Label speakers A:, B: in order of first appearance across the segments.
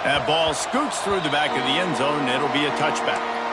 A: That ball scoots through the back of the end zone. It'll be a touchback.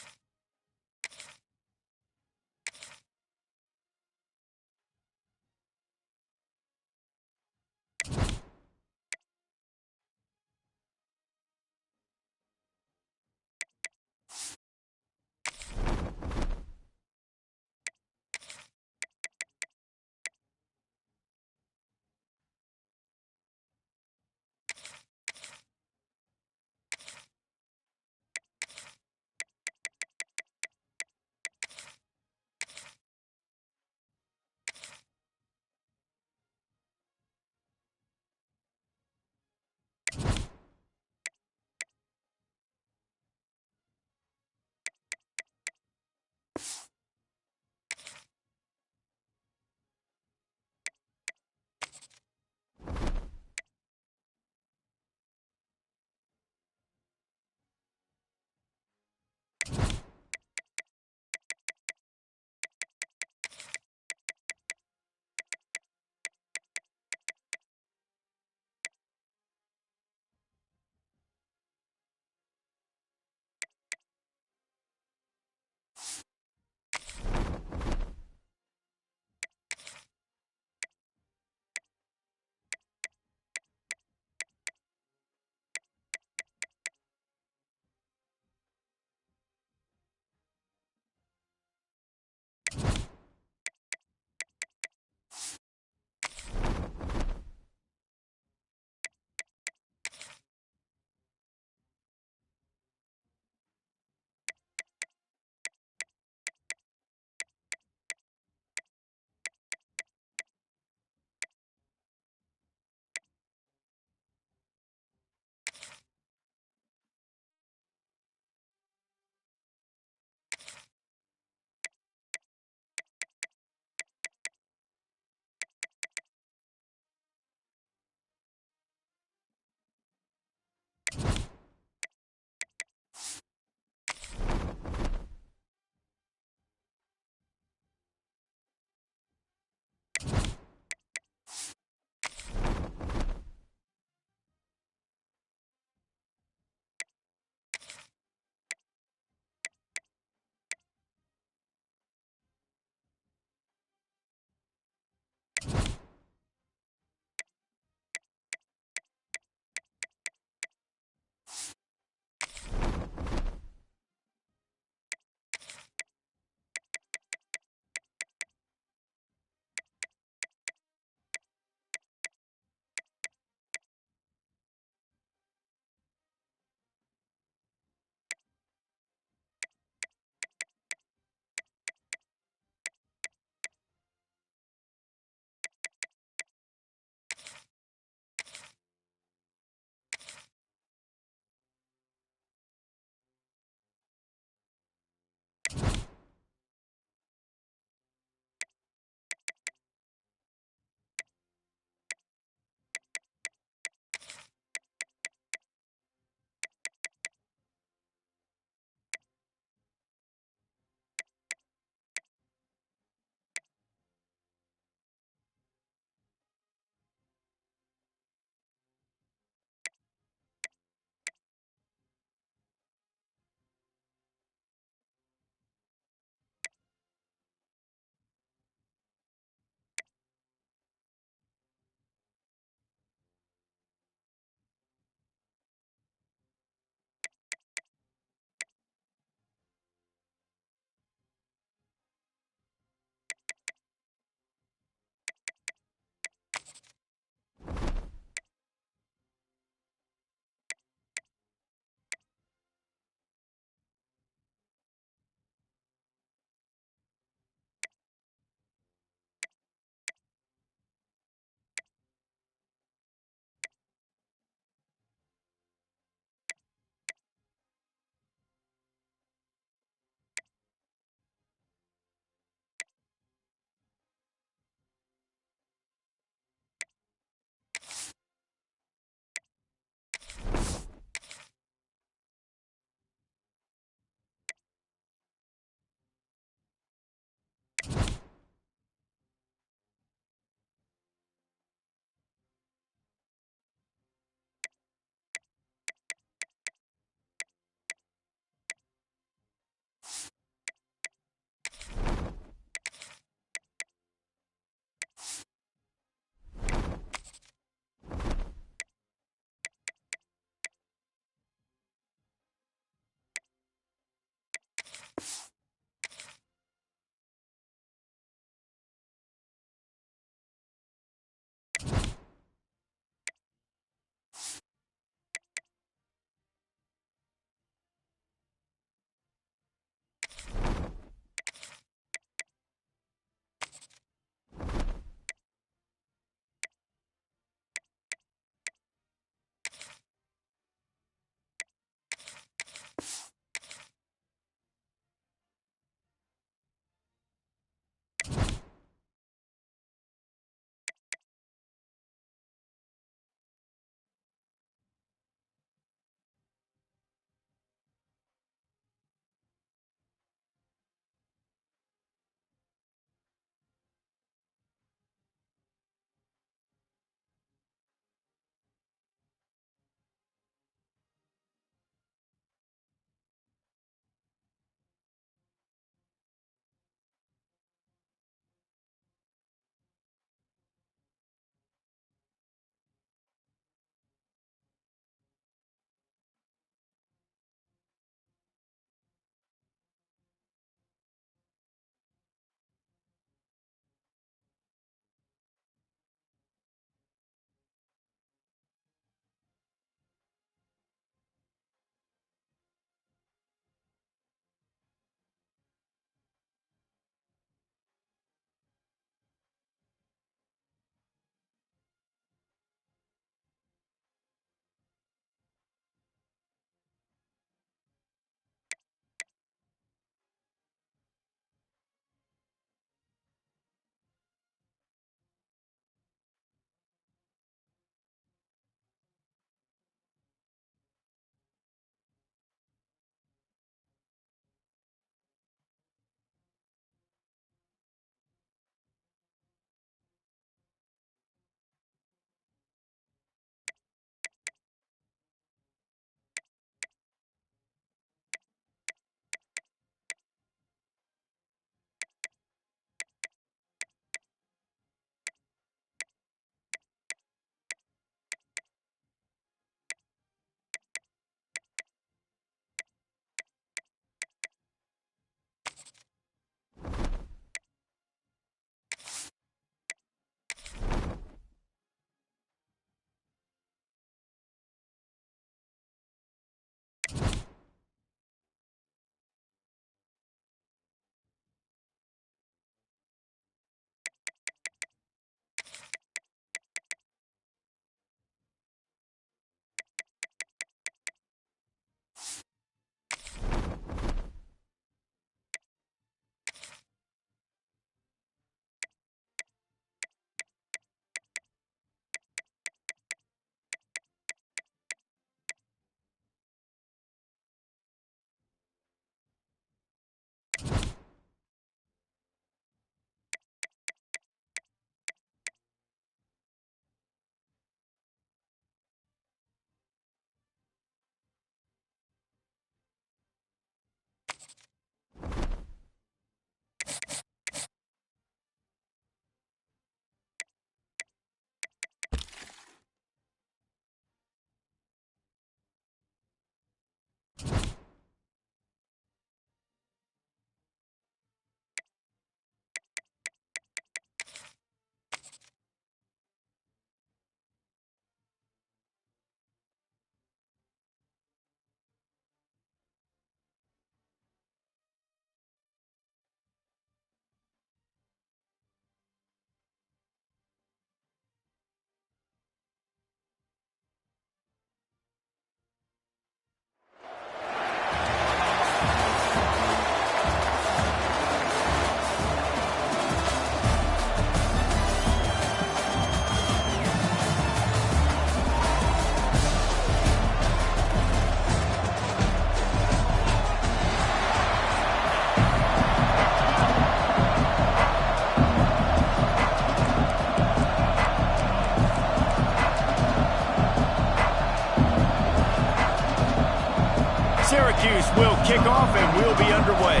A: will kick off and we'll be underway.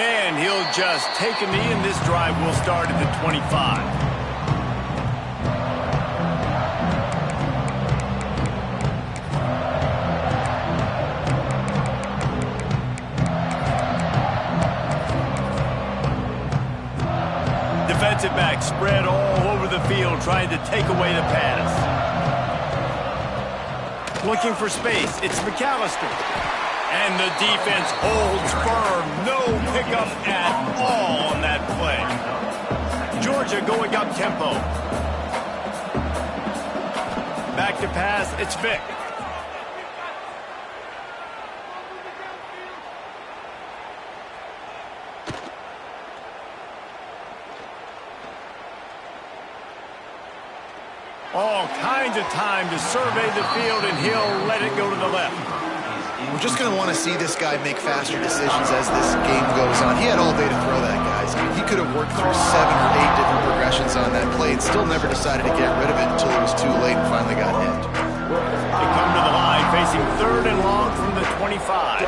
A: And he'll just take a knee, and this drive will start at the 25. Defensive back spread all over the field trying to take away the pass. Looking for space. It's McAllister. And the defense holds firm. No pickup at all on that play. Georgia going up tempo. Back to pass. It's Vick. All kinds of time to survey the field, and he'll let it go to the left.
B: We're just going to want to see this guy make faster decisions as this game goes on. He had all day to throw that, guys. I mean, he could have worked through 7 or 8 different progressions on that play and still never decided to get rid of it until it was too late and finally got hit.
A: They come to the line facing 3rd and long from the 25.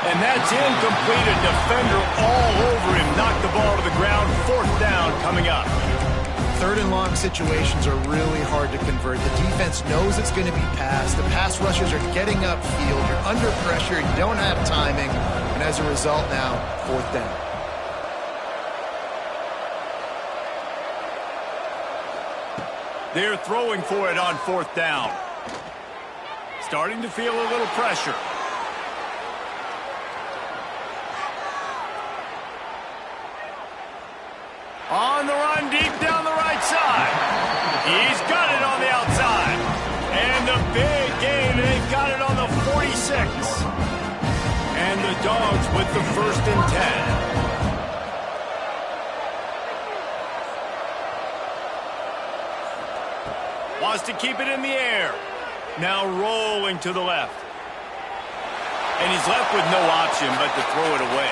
A: And that's incomplete. A defender all over him. Knocked the ball to the ground. 4th down coming up.
B: 3rd and long situations are really hard to convert. The defense knows it's going to be passed. The pass rushers are getting upfield. You're under pressure. You don't have timing. And as a result now, 4th down.
A: They're throwing for it on 4th down. Starting to feel a little pressure. On the run, deep down the right side. He's got it on the outside. And the big gain, they've got it on the 46. And the Dogs with the 1st and 10. Wants to keep it in the air. Now rolling to the left. And he's left with no option but to throw it away.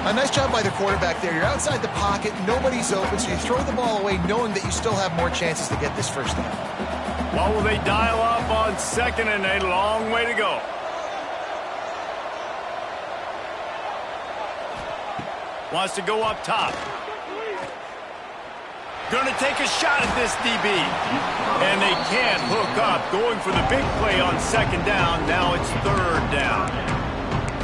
B: A nice job by the quarterback there. You're outside the pocket, nobody's open, so you throw the ball away knowing that you still have more chances to get this 1st down.
A: Well, will they dial up on 2nd and a long way to go? Wants to go up top. Going to take a shot at this DB. And they can't hook up. Going for the big play on 2nd down. Now it's 3rd down.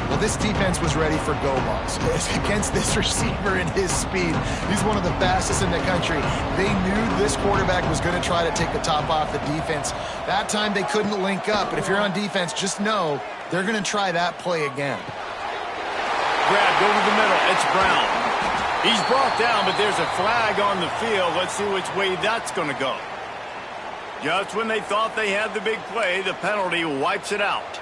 B: Well, this defense was ready for go balls. Against this receiver and his speed, he's one of the fastest in the country. They knew this quarterback was going to try to take the top off the defense. That time they couldn't link up, but if you're on defense, just know they're going to try that play again.
A: Grabbed over the middle. It's Brown. He's brought down, but there's a flag on the field. Let's see which way that's going to go. Just when they thought they had the big play, the penalty wipes it out.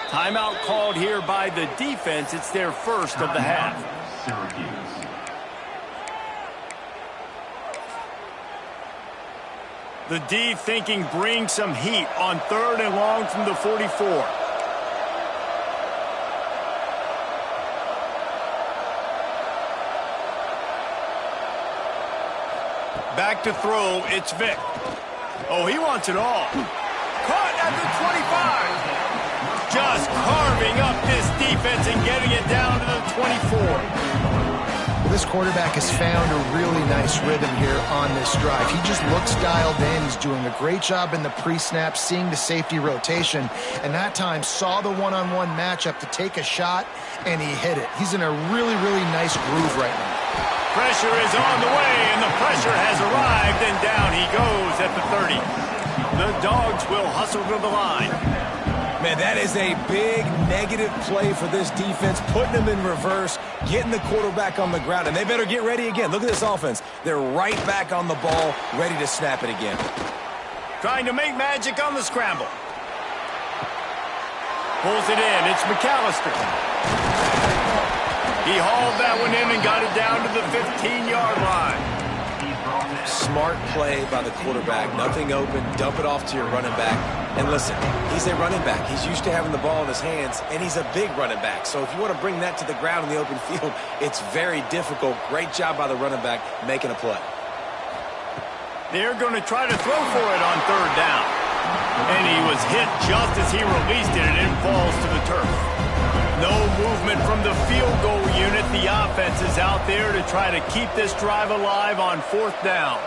A: Timeout called here by the defense. It's their 1st of the half. The D thinking bring some heat on 3rd and long from the 44. Back to throw. It's Vick. Oh, he wants it all. Caught at the 25. Just carving up this defense and getting it down to the 24.
B: Well, this quarterback has found a really nice rhythm here on this drive. He just looks dialed in. He's doing a great job in the pre-snap, seeing the safety rotation, and that time saw the one-on-one matchup to take a shot, and he hit it. He's in a really, really nice groove right now.
A: Pressure is on the way, and the pressure has arrived, and down he goes at the 30. The Dogs will hustle to the line.
C: Man, that is a big negative play for this defense, putting them in reverse, getting the quarterback on the ground, and they better get ready again. Look at this offense. They're right back on the ball, ready to snap it again.
A: Trying to make magic on the scramble. Pulls it in. It's McAllister. He hauled that one in and got it down to the 15-yard line.
C: Smart play by the quarterback. Nothing open. Dump it off to your running back. And listen, he's a running back. He's used to having the ball in his hands, and he's a big running back. So if you want to bring that to the ground in the open field, it's very difficult. Great job by the running back making a play.
A: They're going to try to throw for it on third down. And he was hit just as he released it, and it falls to the turf. No movement from the field goal unit. The offense is out there to try to keep this drive alive on fourth down.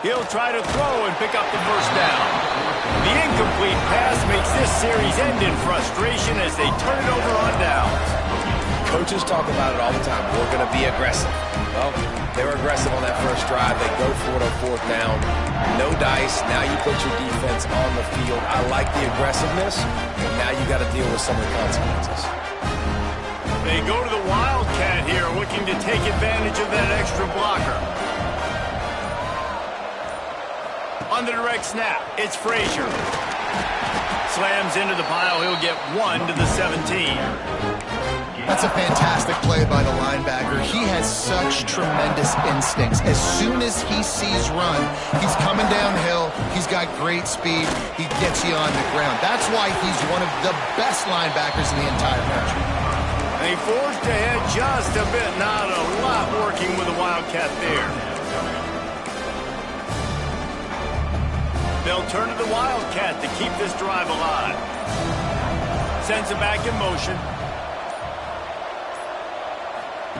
A: He'll try to throw and pick up the first down. The incomplete pass makes this series end in frustration as they turn it over on downs.
C: Coaches talk about it all the time. We're going to be aggressive. Well, they were aggressive on that first drive. They go for it on fourth down. No dice. Now you put your defense on the field. I like the aggressiveness, but now you got to deal with some of the consequences.
A: They go to the Wildcat here, looking to take advantage of that extra blocker. On the direct snap, it's Frazier. Slams into the pile. He'll get 1 to the 17.
B: That's a fantastic play by the linebacker. He has such tremendous instincts. As soon as he sees run, he's coming downhill. He's got great speed. He gets you on the ground. That's why he's one of the best linebackers in the entire country.
A: They forced ahead just a bit. Not a lot working with the Wildcat there. They'll turn to the Wildcat to keep this drive alive. Sends it back in motion.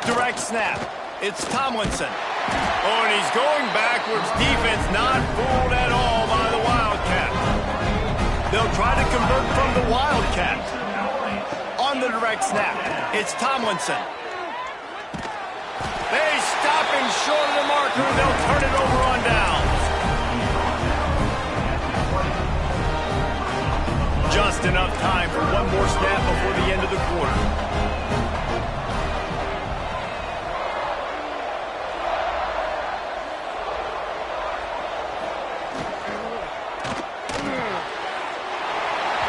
A: Direct snap. It's Tomlinson. Oh, and he's going backwards. Defense not fooled at all by the Wildcat. They'll try to convert from the Wildcat. On the direct snap, it's Tomlinson. They stop him short of the marker, and they'll turn it over on downs. Just enough time for one more snap before the end of the quarter.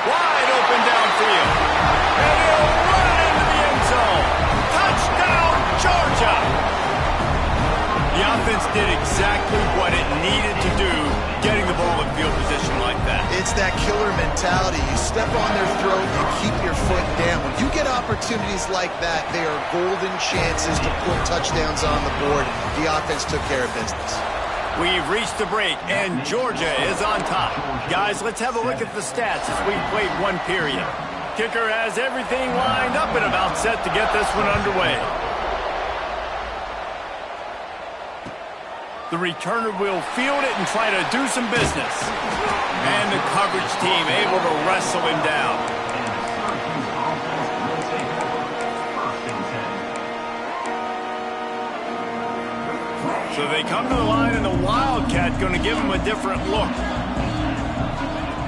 A: Wide open downfield. And he'll run it into the end zone. Touchdown, Georgia! The offense did exactly what it needed to do, getting the ball in field position like that.
B: It's that killer mentality. You step on their throat, you keep your foot down. When you get opportunities like that, they are golden chances to put touchdowns on the board. The offense took care of business.
A: We've reached the break, and Georgia is on top. Guys, let's have a look at the stats as we've played one period. Kicker has everything lined up and about set to get this one underway. The returner will field it and try to do some business. And the coverage team able to wrestle him down. So they come to the line, and the Wildcat going to give him a different look.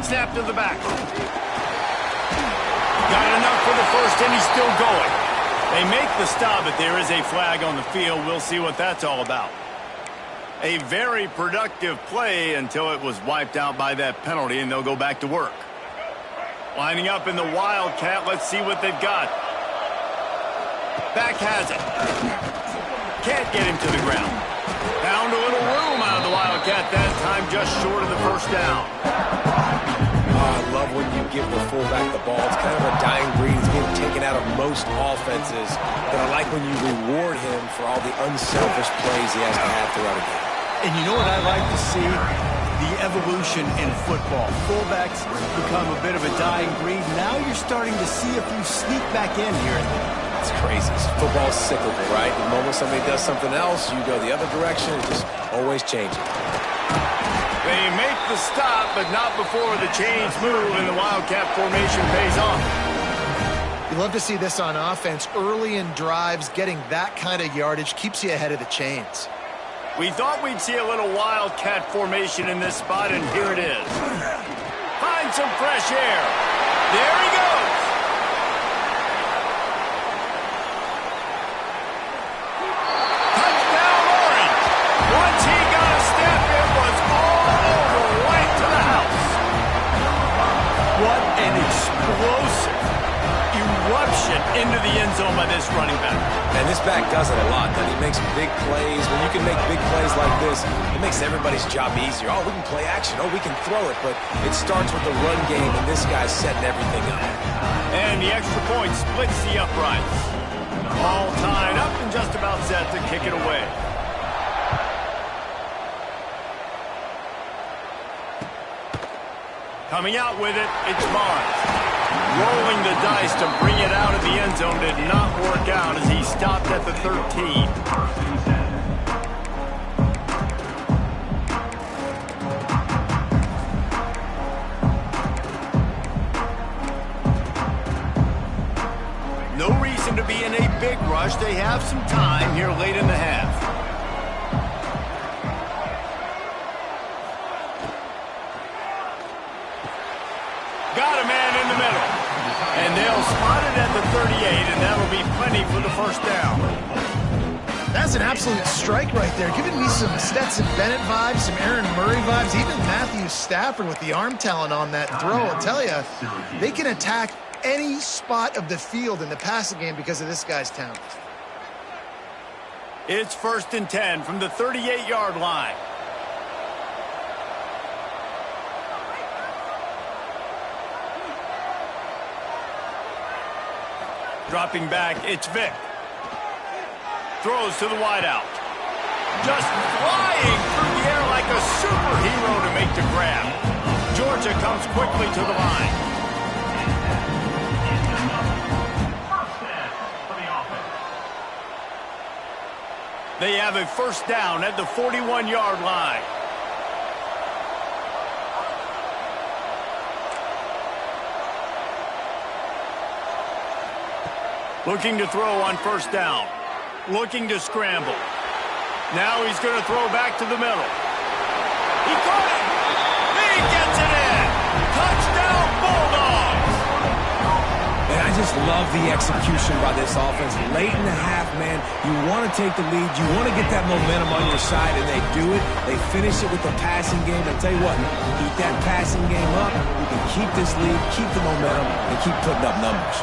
A: Snap to the back. Got enough for the first, and he's still going. They make the stop, but there is a flag on the field. We'll see what that's all about. A very productive play until it was wiped out by that penalty, and they'll go back to work. Lining up in the Wildcat. Let's see what they've got. Back has it. Can't get him to the ground. Found a little room out of the Wildcat that time, just short of the first down.
C: I love when you give the fullback the ball. It's kind of a dying breed. It's being taken out of most offenses. But I like when you reward him for all the unselfish plays he has to have throughout a game.
D: And you know what I like to see? The evolution in football. Fullbacks become a bit of a dying breed. Now you're starting to see a few sneak back in here and there.
C: It's crazy. Football's cyclical, right? The moment somebody does something else, you go the other direction. It's just always changing.
A: They make the stop, but not before the chains move and the Wildcat formation pays off.
B: You love to see this on offense. Early in drives, getting that kind of yardage keeps you ahead of the chains.
A: We thought we'd see a little Wildcat formation in this spot, and here it is. Find some fresh air. There he goes. Touchdown, Orange. Once he got a step, it was all over, right to the house.
D: What an explosive,
A: eruption into the end zone by this running back.
C: And this back does it a lot. That he makes big plays. When you can make big plays like this, it makes everybody's job easier. Oh, we can play action. Oh, we can throw it. But it starts with the run game, and this guy's setting everything up.
A: And the extra point splits the uprights. All tied up and just about set to kick it away. Coming out with it, it's Barnes. Rolling the dice to bring it out of the end zone did not work out as he stopped at the 13. No reason to be in a big rush. They have some time here late in the half. Got a man in the middle. And they'll spot it at the 38, and that'll be plenty for the first down.
B: That's an absolute strike right there, giving me some Stetson Bennett vibes, some Aaron Murray vibes, even Matthew Stafford with the arm talent on that throw. I'll tell you, they can attack any spot of the field in the passing game because of this guy's talent.
A: It's 1st and 10 from the 38-yard line. Dropping back, it's Vick. Throws to the wideout. Just flying through the air like a superhero to make the grab. Georgia comes quickly to the line. They have a first down at the 41-yard line. Looking to throw on first down. Looking to scramble. Now he's going to throw back to the middle. He caught it! He gets it in! Touchdown Bulldogs!
C: And I just love the execution by this offense. Late in the half, man, you want to take the lead. You want to get that momentum on your side, and they do it. They finish it with the passing game. And tell you what, keep that passing game up. You can keep this lead, keep the momentum, and keep putting up numbers.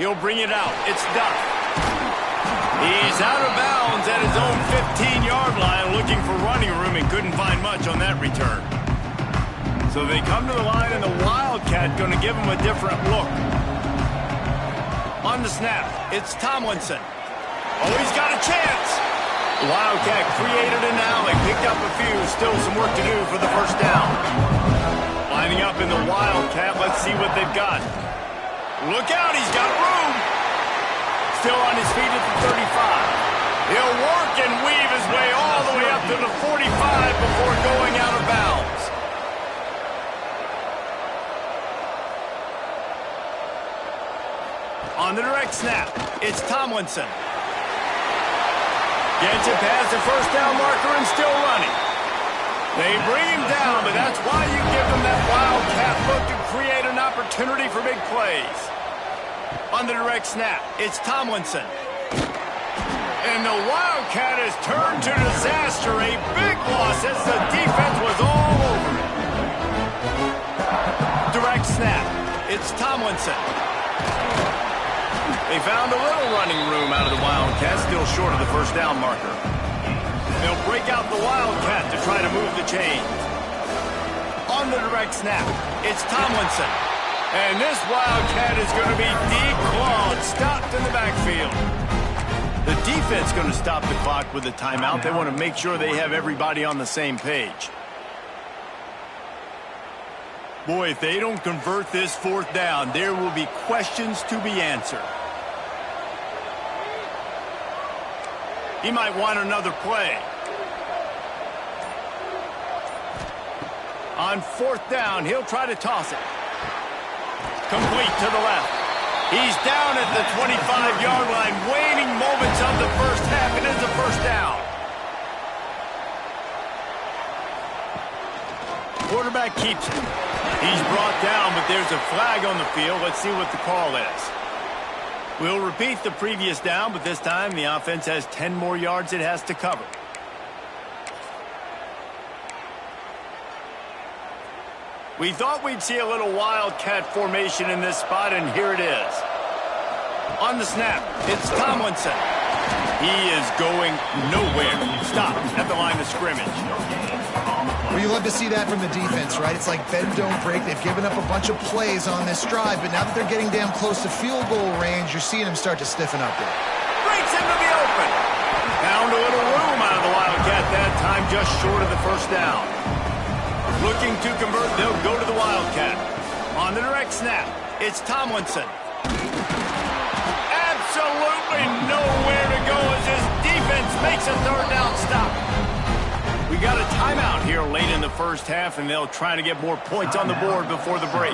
A: He'll bring it out. It's Duff. He's out of bounds at his own 15-yard line, looking for running room and couldn't find much on that return. So they come to the line, and the Wildcat going to give him a different look. On the snap, it's Tomlinson. Oh, he's got a chance. The Wildcat created an alley, picked up a few. Still some work to do for the first down. Lining up in the Wildcat. Let's see what they've got. Look out, he's got room. Still on his feet at the 35. He'll work and weave his way all the way up to the 45 before going out of bounds. On the direct snap, it's Tomlinson. Gets it past the first down marker and still running. They bring him down, but that's why you give them that Wildcat look to create an opportunity for big plays. On the direct snap, it's Tomlinson. And the Wildcat has turned to disaster. A big loss as the defense was all over it. Direct snap, it's Tomlinson. They found a little running room out of the Wildcat, still short of the first down marker. They'll break out the Wildcat to try to move the chains. On the direct snap, it's Tomlinson. And this Wildcat is going to be declawed, stopped in the backfield. The defense going to stop the clock with a timeout. They want to make sure they have everybody on the same page. Boy, if they don't convert this fourth down, there will be questions to be answered. He might want another play. On fourth down, he'll try to toss it. Complete to the left. He's down at the 25-yard line, waning moments of the first half. It is a first down. Quarterback keeps it. He's brought down, but there's a flag on the field. Let's see what the call is. We'll repeat the previous down, but this time the offense has 10 more yards it has to cover. We thought we'd see a little wildcat formation in this spot, and here it is. On the snap, it's Tomlinson. He is going nowhere. Stop at the line of scrimmage.
B: Well, you love to see that from the defense, right? It's like bend, don't break. They've given up a bunch of plays on this drive, but now that they're getting damn close to field goal range, you're seeing them start to stiffen up there.
A: Breaks into the open. Found a little room out of the Wildcat that time, just short of the first down. Looking to convert, they'll go to the Wildcat. On the direct snap, it's Tomlinson. Absolutely nowhere to go as his defense makes a third down stop. We got a timeout here late in the first half, and they'll try to get more points on the board before the break.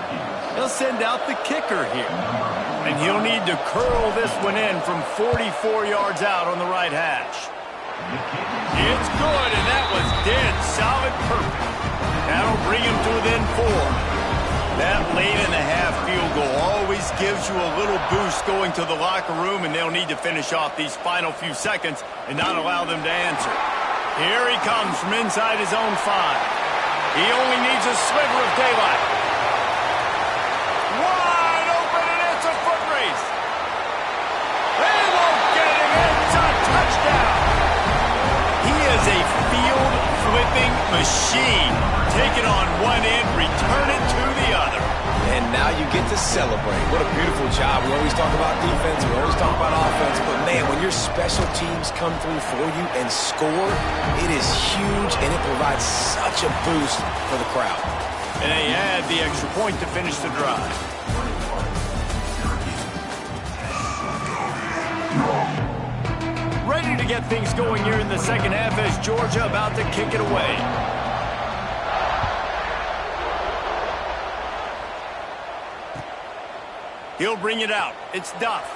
A: They'll send out the kicker here. And he'll need to curl this one in from 44 yards out on the right hash. It's good, and that was dead solid perfect. That'll bring him to within 4. That late-in-the-half field goal always gives you a little boost going to the locker room, and they'll need to finish off these final few seconds and not allow them to answer. Here he comes from inside his own 5. He only needs a sliver of daylight. Wide open, and it's a foot race. They won't get him. It's a touchdown. He is a field-flipping machine. Take it on one end, return it to the other.
C: And now you get to celebrate. What a beautiful job. We always talk about defense, we always talk about offense, but man, when your special teams come through for you and score, it is huge, and it provides such a boost for the crowd.
A: And they add the extra point to finish the drive. Ready to get things going here in the second half as Georgia about to kick it away. He'll bring it out. It's Duff.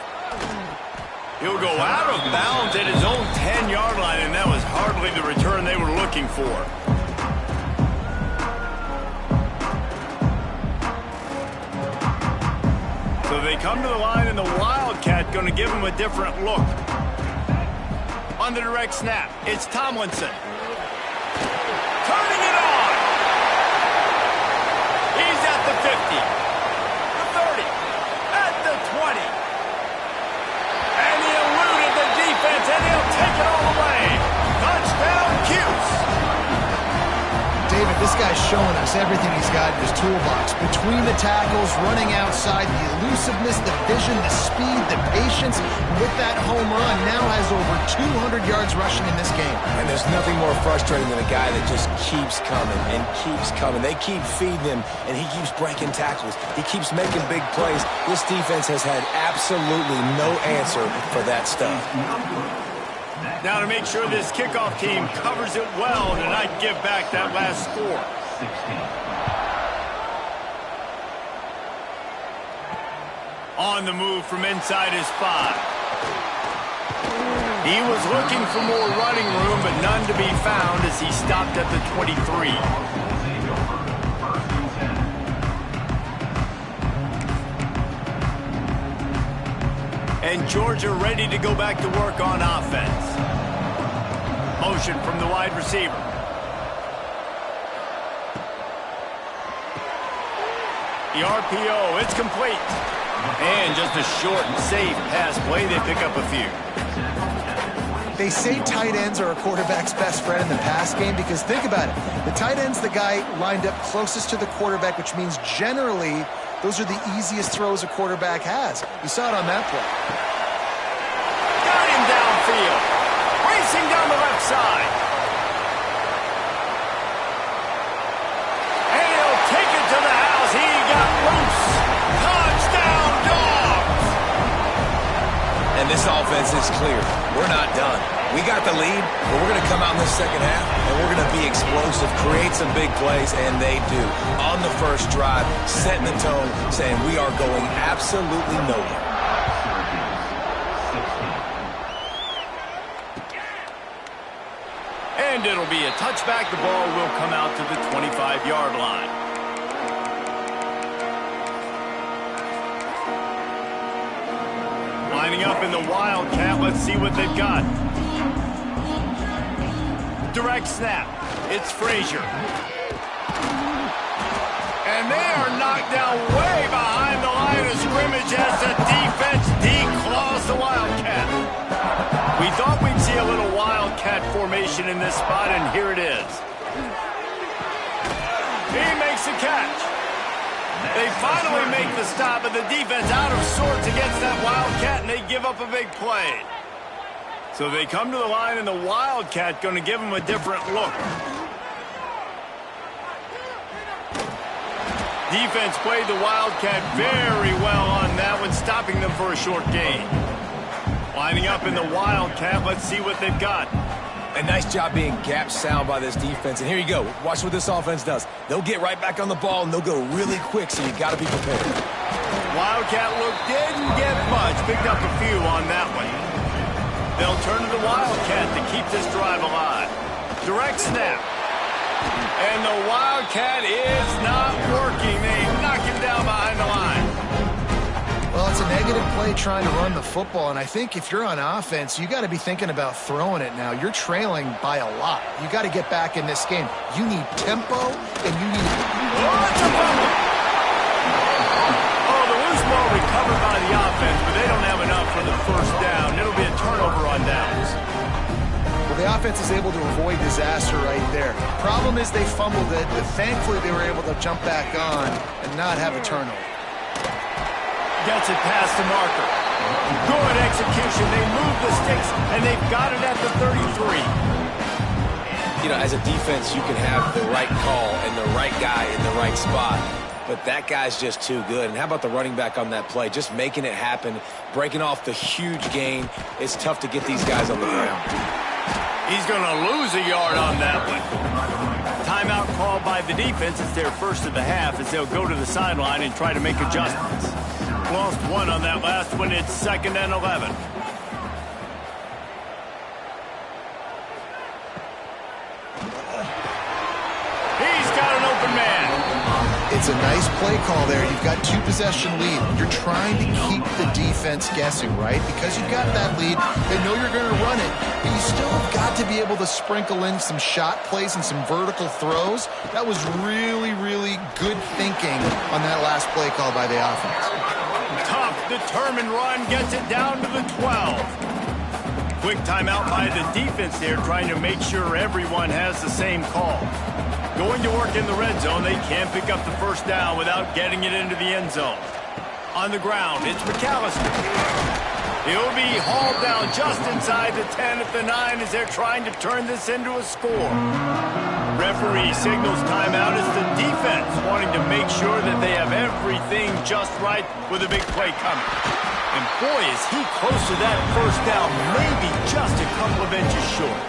A: He'll go out of bounds at his own 10-yard line, and that was hardly the return they were looking for. So they come to the line, and the Wildcat going to give him a different look. On the direct snap, it's Tomlinson. Turning it on. He's at the 50. The 30. At the 20. And he eluded the defense, and he'll take it all the way. Touchdown, Cuse.
B: David, this guy's showing us everything he's got in his toolbox. Between the tackles, running outside, the elusiveness, the vision, the speed, the patience. With that home run, now has over 200 yards rushing in this game.
C: And there's nothing more frustrating than a guy that just keeps coming and keeps coming. They keep feeding him, and he keeps breaking tackles. He keeps making big plays. This defense has had absolutely no answer for that stuff.
A: Now to make sure this kickoff team covers it well and not give back that last score. On the move from inside his 5. He was looking for more running room, but none to be found as he stopped at the 23. And Georgia ready to go back to work on offense. Motion from the wide receiver. The RPO, it's complete. And just a short and safe pass play, they pick up a few.
B: They say tight ends are a quarterback's best friend in the pass game because think about it. The tight end's the guy lined up closest to the quarterback, which means generally those are the easiest throws a quarterback has. You saw it on that play.
A: Got him downfield. Racing down the left side. And he'll take it to the house. He got loose. Touchdown, Dogs.
C: And this offense is clear. We're not done. We got the lead, but we're going to come out in this second half, and we're going to be explosive, create some big plays, and they do. On the first drive, setting the tone, saying we are going absolutely nowhere.
A: And it'll be a touchback. The ball will come out to the 25-yard line. Lining up in the Wildcat. Let's see what they've got. Direct snap. It's Frazier. And knocked down way behind the line of scrimmage as the defense declaws the Wildcat. We thought we'd see a little Wildcat formation in this spot, and here it is. He makes the catch. They finally make the stop, but the defense out of sorts against that Wildcat, and they give up a big play. So they come to the line, and the Wildcat going to give them a different look. Defense played the Wildcat very well on that one, stopping them for a short gain. Lining up in the Wildcat, let's see what they've got.
C: A nice job being gap sound by this defense. And here you go. Watch what this offense does. They'll get right back on the ball, and they'll go really quick, so you got to be prepared.
A: Wildcat look didn't get much. Picked up a few on that one. They'll turn to the Wildcat to keep this drive alive. Direct snap. And the Wildcat is not working. They knock him down behind the line.
B: Well, it's a negative play trying to run the football, and I think if you're on offense, you got to be thinking about throwing it now. You're trailing by a lot. You got to get back in this game. You need tempo, and you need...
A: Oh, it's a fumble! Oh, the loose ball recovered by the offense, but they don't have enough for the first down. It'll be a turnover on downs.
B: Well, the offense is able to avoid disaster right there. Problem is they fumbled it, but thankfully they were able to jump back on and not have a turnover.
A: Gets it past the marker. Good execution. They move the sticks, and they've got it at the 33.
C: You know, as a defense, you can have the right call and the right guy in the right spot, but that guy's just too good. And how about the running back on that play? Just making it happen, breaking off the huge gain. It's tough to get these guys on the ground.
A: He's going to lose a yard on that one. Timeout called by the defense. It's their first of the half as they'll go to the sideline and try to make adjustments. Lost one on that last one. It's 2nd and 11. He's got an open man.
B: It's a nice play call there. You've got 2-possession lead. You're trying to keep the defense guessing, right? Because you've got that lead, they know you're going to run it, but you still have got to be able to sprinkle in some shot plays and some vertical throws. That was really, really good thinking on that last play call by the offense.
A: Tough, determined run gets it down to the 12. Quick timeout by the defense there, trying to make sure everyone has the same call. Going to work in the red zone, they can't pick up the first down without getting it into the end zone. On the ground, it's McAllister. He'll be hauled down just inside the 10 at the 9 as they're trying to turn this into a score. Referee signals timeout as the defense wanting to make sure that they have everything just right with a big play coming. And boy, is he close to that first down, maybe just a couple of inches short.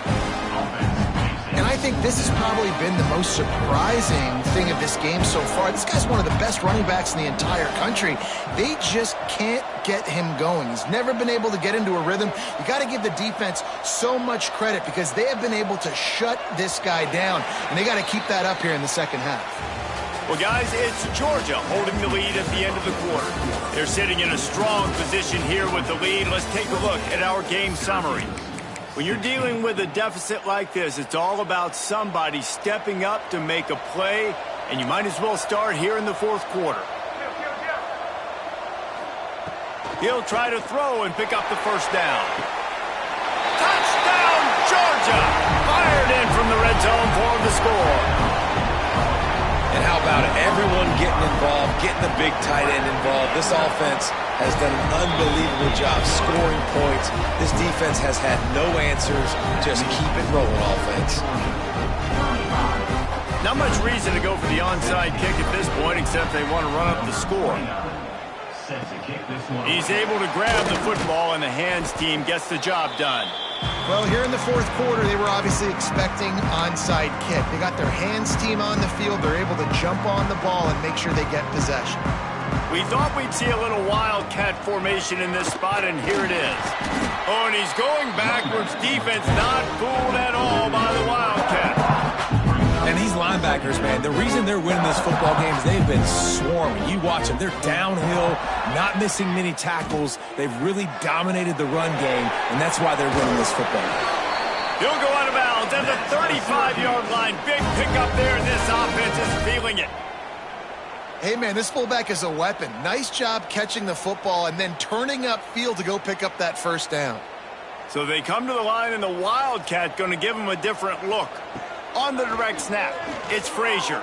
B: And I think this has probably been the most surprising thing of this game so far. This guy's one of the best running backs in the entire country. They just can't get him going. He's never been able to get into a rhythm. You got to give the defense so much credit because they have been able to shut this guy down, and they got to keep that up here in the second half.
A: Well, guys, it's Georgia holding the lead at the end of the quarter. They're sitting in a strong position here with the lead. Let's take a look at our game summary. When you're dealing with a deficit like this, it's all about somebody stepping up to make a play, and you might as well start here in the fourth quarter. He'll try to throw and pick up the first down. Touchdown, Georgia! Fired in from the red zone for the score.
C: And how about it? Everyone getting involved, getting the big tight end involved. This offense has done an unbelievable job scoring points. This defense has had no answers. Just keep it rolling, offense.
A: Not much reason to go for the onside kick at this point, except they want to run up the score. He's able to grab the football, and the hands team gets the job done.
B: Well, here in the fourth quarter, they were obviously expecting onside kick. They got their hands team on the field. They're able to jump on the ball and make sure they get possession.
A: We thought we'd see a little Wildcat formation in this spot, and here it is. Oh, and he's going backwards. Defense not fooled at all by the Wildcat.
C: And these linebackers, man, the reason they're winning this football game is they've been swarming. You watch them. They're downhill, not missing many tackles. They've really dominated the run game, and that's why they're winning this football game.
A: He'll go out of bounds at the 35-yard line. Big pickup there, and this offense is feeling it.
B: Hey, man, this fullback is a weapon. Nice job catching the football and then turning upfield to go pick up that first down.
A: So they come to the line, and the Wildcat going to give them a different look. On the direct snap, it's Frazier.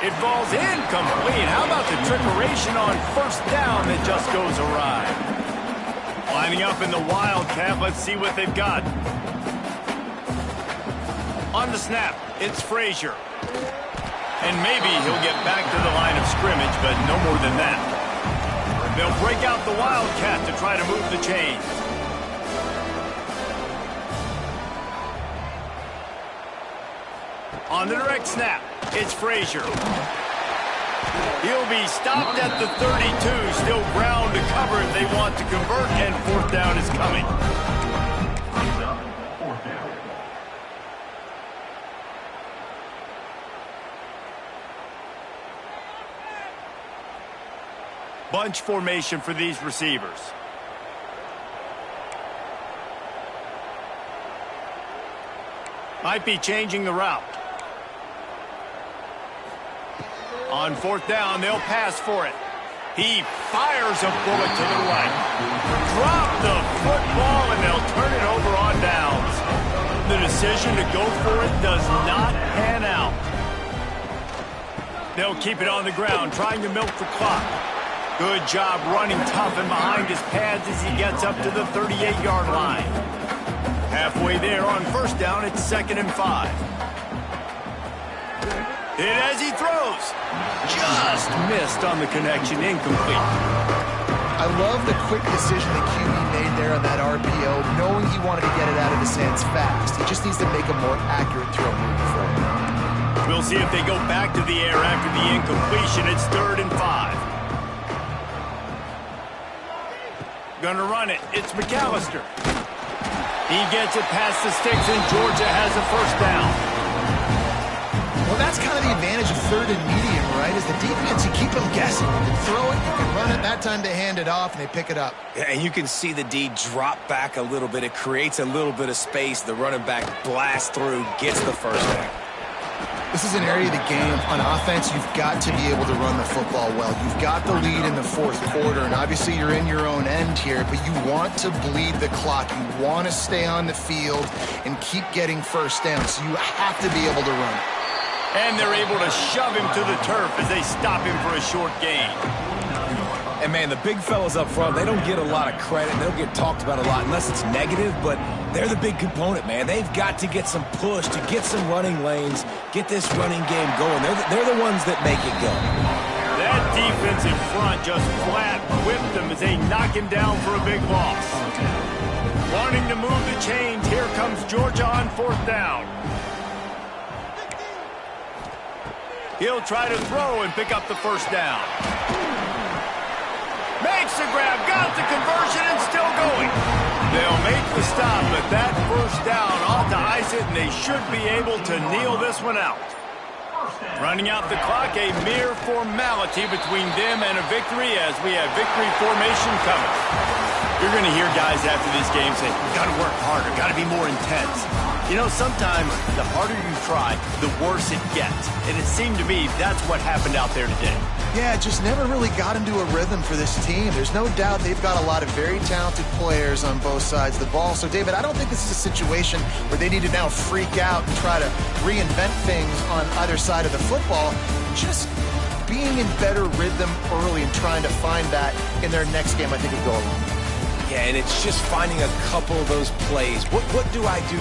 A: It falls incomplete. How about the trickeration on first down that just goes awry? Lining up in the Wildcat, let's see what they've got. On the snap, it's Frazier. And maybe he'll get back to the line of scrimmage, but no more than that. They'll break out the Wildcat to try to move the chains. On the direct snap, it's Frazier. He'll be stopped at the 32, still ground to cover if they want to convert, and fourth down is coming. Bunch formation for these receivers. Might be changing the route. On fourth down, they'll pass for it. He fires a bullet to the right. Drop the football, and they'll turn it over on downs. The decision to go for it does not pan out. They'll keep it on the ground, trying to milk the clock. Good job running tough and behind his pads as he gets up to the 38-yard line. Halfway there on first down, it's 2nd and 5. Hit as he throws. Just missed on the connection, incomplete.
B: I love the quick decision that QB made there on that RPO, knowing he wanted to get it out of his hands fast. He just needs to make a more accurate throw moving forward.
A: We'll see if they go back to the air after the incompletion. It's 3rd and 5. Gonna run it. It's McAllister. He gets it past the sticks, and Georgia has a first down.
B: Well, that's kind of the advantage of 3rd and medium, right? Is the defense, you keep them guessing. You can throw it, you can run it. That time they hand it off, and they pick it up.
C: Yeah, and you can see the D drop back a little bit. It creates a little bit of space. The running back blasts through, gets the first down.
B: This is an area of the game. On offense, you've got to be able to run the football well. You've got the lead in the 4th quarter, and obviously you're in your own end here, but you want to bleed the clock. You want to stay on the field and keep getting first down, so you have to be able to run.
A: And they're able to shove him to the turf as they stop him for a short gain.
C: And, man, the big fellas up front, they don't get a lot of credit. They don't get talked about a lot unless it's negative, but they're the big component, man. They've got to get some push, to get some running lanes, get this running game going. They're the ones that make it go.
A: That defense in front just flat whipped him as they knock him down for a big loss. Wanting to move the chains, here comes Georgia on 4th down. He'll try to throw and pick up the first down. Makes the grab, got the conversion, and still going. They'll make the stop, but that first down ought to ice it, and they should be able to kneel this one out. Running out the clock, a mere formality between them and a victory as we have victory formation coming. You're going to hear guys after this game say, got to work harder, got to be more intense. You know, sometimes the harder you try, the worse it gets. And it seemed to me that's what happened out there today.
B: Yeah, it just never really got into a rhythm for this team. There's no doubt they've got a lot of very talented players on both sides of the ball. So, David, I don't think this is a situation where they need to now freak out and try to reinvent things on either side of the football. Just being in better rhythm early and trying to find that in their next game, I think would go a long way.
C: Yeah, and it's just finding a couple of those plays. What do I do?